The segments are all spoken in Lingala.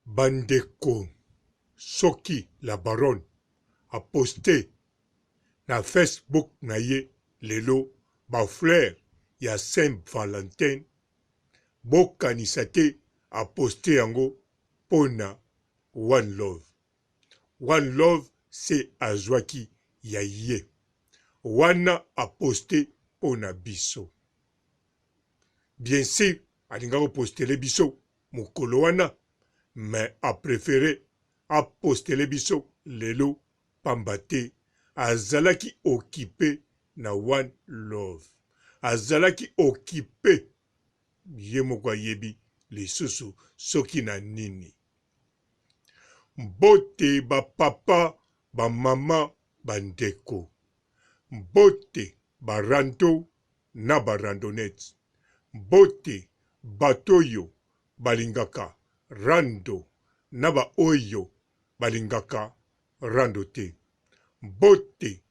Bandeko Soki la baronne a posté na Facebook na ye lelo ba fleur ya Saint-Valentin bokanisa te a posté yango pona One Love. One Love se azwaki ya ye. Wana a posté pona biso. Bien sûr, alingako postele biso mukolo wana, mais a préféré a postele biso lelo pambate azalaki occupé na One Love. Azalaki occupé ye moko ayebi lisusu soki na nini. Mbote ba papa, ba mama, bandeko. Mbote ba rando na ba randonnette. Mbote batoyo balingaka rando na ba oyo balingaka rando te. Mbote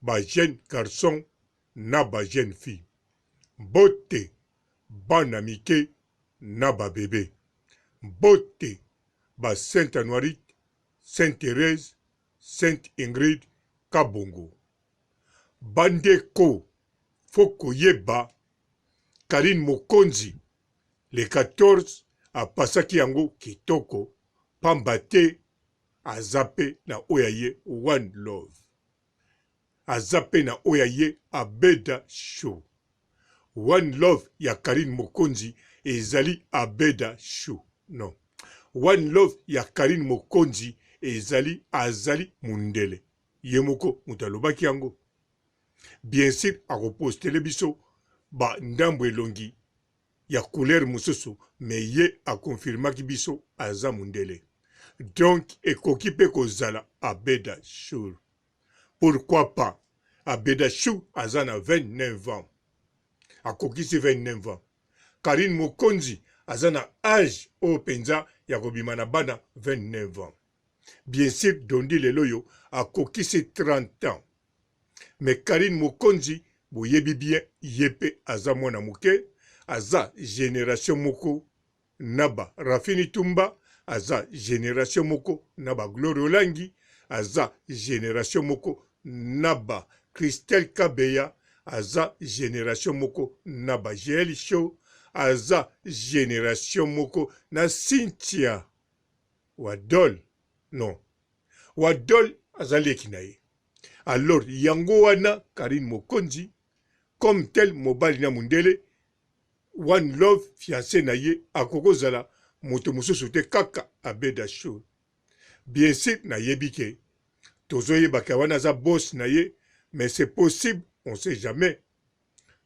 ba jeune garçon na ba jeune fille. Mbote bana mike na ba bébé. Mbote ba Sainte Anuarite, Sainte Thérèse, Sainte Ingrid Kabongo. Bandeko foko yeba Karine Mokonzi le 14 apasaki yango kitoko pambate azape na oyaye One Love. Azape na oyaye Abeda Show. One Love ya Karine Mokonzi ezali Abeda Show. Non. One Love ya Karine Mokonzi ezali azali mundele. Yemoko mutalobaki yango. Bien sûr, a repostele biso ba ndambo elongi ya couleur mususu, mais ye a confirmaki biso aza mundele. Donc, ekoki pe kozala Abeda Show. Pourquoi pas? Abeda Show aza na 29 ans. Akokisi 29 ans. Karine Mokonzi aza na âge o penza ya kobima na bana 29 ans. Bien sûr, Dondi Leloyo akokisi 30 ans. Mais Karine Mokonzi, boyebi bien, yepe aza mwana muke, aza génération moko naba Rafini Tumba, aza génération moko naba Glory Olangi, aza génération moko naba Christelle Kabeya, aza génération moko naba GL Show, aza génération moko na Cynthia Wadol. Non. Wadol aza leki na ye. Alors, yango wana Karine Mokonzi, comme tel mobali na mundele, One Love fiancé na ye, akokozala moto mususu te kaka Abeda Show. Bien sûr, na yebike, tozo yebaka wana za boss na ye, mais c'est possible, on sait jamais,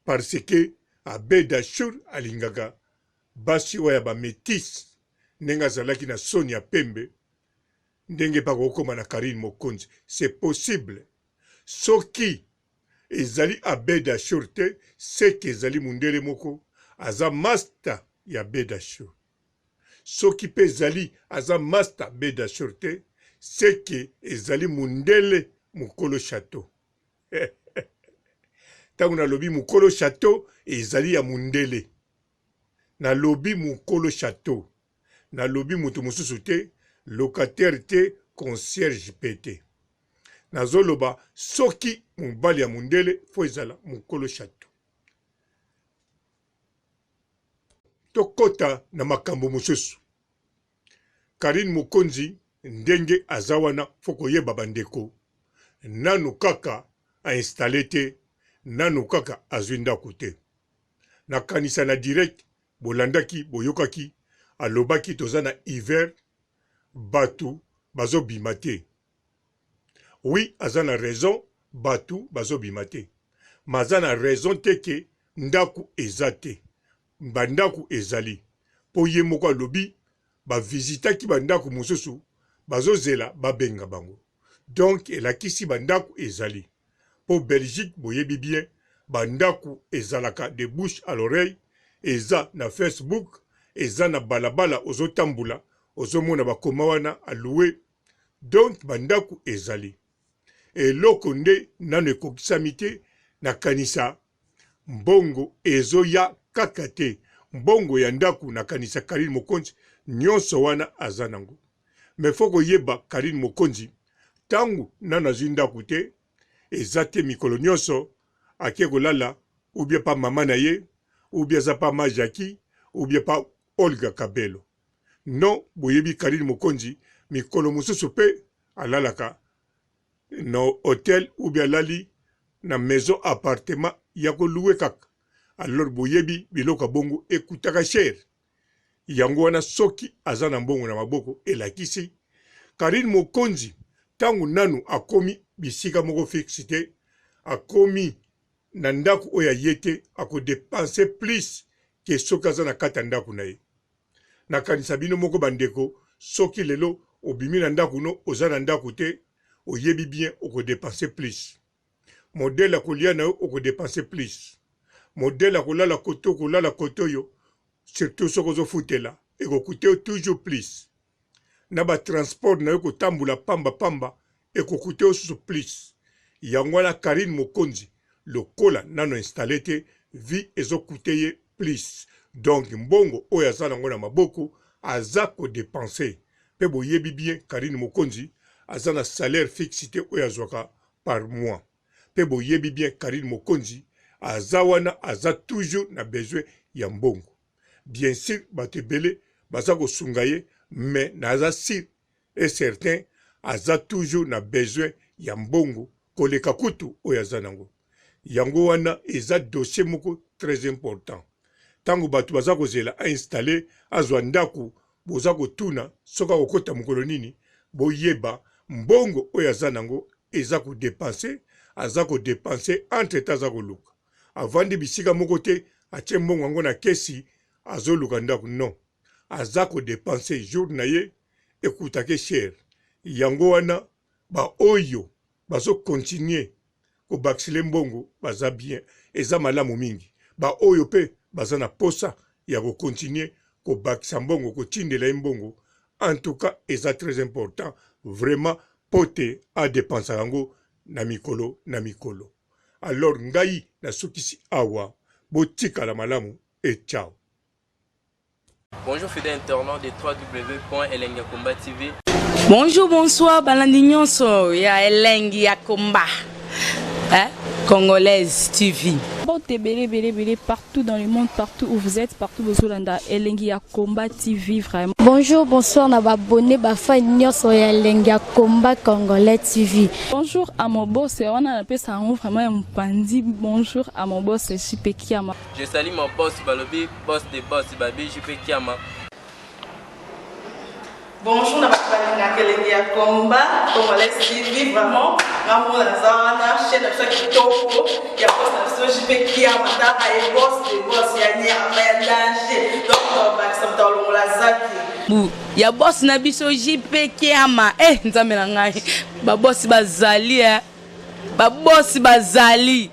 parce que Abeda Show alingaka, basi waya ba métis, nenga zalaki na Sonia Pembe, ndenge pa kokoma na Karine Mokonzi, c'est possible. Soki ezali Abeda Show te, seke ezali mundele moko, aza master ya Abeda Show. Soki pe ezali aza master Abeda Show te, seke ezali mundele mukolo chateau. Tangu na lobi mukolo chateau, ezali ya mundele. Na lobi mukolo chateau. Na lobi mutu mususu te, locataire te, concierge pete. Nazoloba soki mubali ya mundele fo ezala mukolo chateau. Tokota na makambo mususu. Karine Mokonzi ndenge azawana foko yeba bandeko. Nanu kaka a installé te, nanu kaka azwinda kote. Na kanisa na direct bolandaki boyokaki alobaki toza na hiver batu bazo bimate. Oui, azana raison, batu bazo bimate. Mazana raison teke ndaku ezate. Bandaku ezali. Po ye moko alobi, ba visitaki bandaku mususu, bazo zela babenga bango. Donc, elakisi bandaku ezali. Po Belgique, boyebi bien, bandaku ezalaka de bouche à l'oreille, eza na Facebook, eza na balabala ozotambula, ozomona bakoma wana aloué. Donc, bandaku ezali. Eloko nde nano ekokisami te na kanisa mbongo ezoya kaka te. Mbongo ya ndaku na kanisa Karine Mokonzi nyonso wana aza nango. Me foko yeba Karine Mokonzi tangu nana zinda kute ezate mikolo nyonso ake kolala ou bien pa mama na ye ou bien za pa Majaki ou bien pa Olga Kabelo. Non, boyebi Karine Mokonzi mikolo mususu pe alalaka no hotel ou bien lali na maison appartement yako loué kaka. Alors boyebi biloka bongo ekutaka cher. Yango wana soki aza na mbongo na maboko elakisi Karine Mokonzi tangu nanu akomi bisika moko fixité akomi na ndaku oya yete ako dépenser plus que soki aza na kata ndaku na ye. Na kanisa bino moko bandeko soki lelo obimi na ndaku no oza na ndaku te oyebi bien oko dépenser plus. Modèle akolia na yo oko dépenser plus. Modèle akolala koto kolala koto yo surtout soko zo futela eko coûter toujours plus. Na ba transport na yo kotambula pamba pamba eko coûter aussi plus. Yango na Karine Mokonzi lokola nano installé te vie ezo coûter ye plus. Donc mbongo oyo aza nango na maboko aza ko dépenser. Pe boyebi bien Karine Mokonzi aza na salaire fixité oyo azwaka par mois. Pe boyebi bien Karine Mokonzi aza wana aza toujours na besoin ya mbongo. Bien sûr bato ebele baza kosunga ye mais naza sûr et certain aza toujours na besoin ya mbongo koleka kutu oyo aza nango. Yango wana eza dossier moko très important. Tango bato baza kozela a installer azwa ndaku boza kotuna soka kokota mokolo nini boyeba mbongo oyo aza nango eza ko dépenser aza ko dépenser entre temps aza koluka. Avandi bisika moko te atie mbongo yango na kesi azoluka ndaku non. Aza ko dépenser jour na ye ekutake cher. Yango wana ba oyo bazo continuer ko bakisile mbongo baza bien eza malamu mingi. Ba oyo pe baza na posa ya ko continuer ko bakisa mbongo ko tindela mbongo. En tout cas eza très important vraiment pote a dépenser yango na mikolo na mikolo. Alors ngai na sukisi awa botika la malamu et ciao. Bonjour fidèles internautes de www.elengiakomba TV. Bonjour, bonsoir, balandi nyonso ya Elengi ya Komba. Congolaise TV. Bon, bélé partout dans le monde, partout où vous êtes, partout où vous êtes, Elengi ya Komba TV vraiment. Bonjour, bonsoir, na abonné ba fa nyonso ya Elengi ya Komba Congolais TV. Bonjour à mon boss, on a appelé ça vraiment un pandi. Bonjour à mon boss, JP Kiama. Je salue mon boss Balobi, boss des boss Babi, JP Kiama. Bonjour, na bakalanga Elengi ya Komba Congolais TV vraiment. Ngamo na zana chaîne ça kitoko ya boss na JP Kiama ta ay boss des boss ya ni ya danger. Donc ba samta longola zaki. Bu ya boss na biso JP Kiama nzambe na ngai ba boss bazali ba boss bazali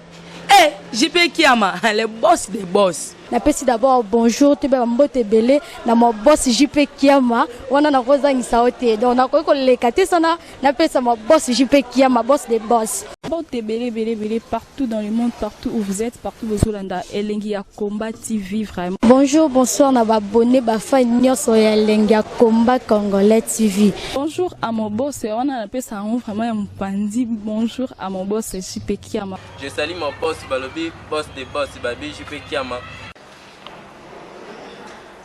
JP Kiama le boss des boss. Napesi d'abord bonjour te ba mbote belé na mo boss JP Kiama wana na kozangisa ote donc na ko lekate sana napesa mo boss JP Kiama boss des boss. Bon, bélé partout dans le monde, partout où vous êtes, partout où vous êtes, Elengi ya Komba TV vraiment. Bonjour, bonsoir, na abonné ba fa nyonso ya Elengi ya Komba Congolais TV. Bonjour à mon boss, on a appelé ça vraiment un pandi. Bonjour à mon boss JP Kiama. Je salue mon boss Balobi, boss des boss Babi, JP Kiama.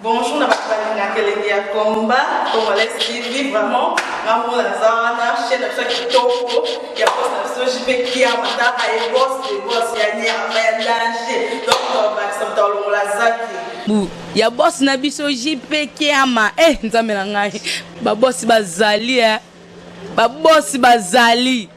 Bonjour, na bakalanga Elengi ya Komba Congolais TV vraiment. Ngamo na zana chaîne ça kitoko ya boss na JP Kiama ta ay boss des boss ya ni ya danger. Donc ba samta longola zaki. Bu ya boss na biso JP Kiama nzambe na ngai ba boss bazali ba boss bazali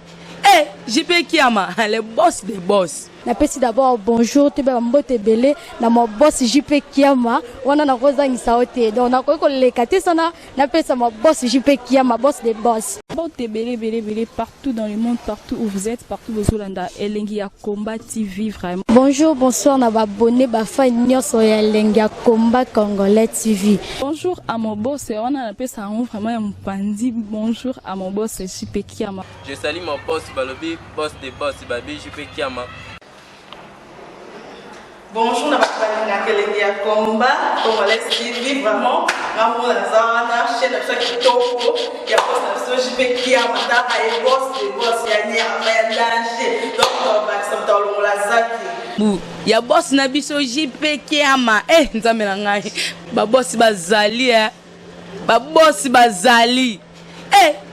JP Kiama le boss des boss. Napesi d'abord bonjour te ba mbote belé na mo boss JP Kiama wana na kozangisa ote donc na ko lekate sana napesa mo boss JP Kiama boss des boss. Bon, bélé partout dans le monde, partout où vous êtes, partout où vous êtes, Elengi ya Komba TV vraiment. Bonjour, bonsoir, na abonné ba fa nyonso ya Elengi ya Komba Congolais TV. Bonjour à mon boss, on a appelé ça vraiment un pandi. Bonjour à mon boss JP Kiama. Je salue mon boss Balobi, boss des boss Babi, JP Kiama. Bonjour, na kelenge ya komba, Congolais TV, vraiment, maman la zana, chaîne de chaque kitoko, ya boss na so JP Kiama, ta ay boss de boss ya ni ya danger, donc on va accepter le la zaki. Ya boss na biso JP Kiama, nzambe na ngai, ba boss bazali ba boss bazali.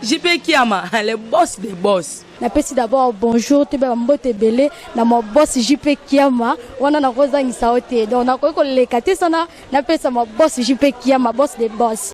JP Kiama, le boss des boss. Napesi d'abord bonjour te ba mbote belé na mo boss JP Kiama wana na kozangisa ote donc na ko lekate sana napesa mo boss JP Kiama boss des boss.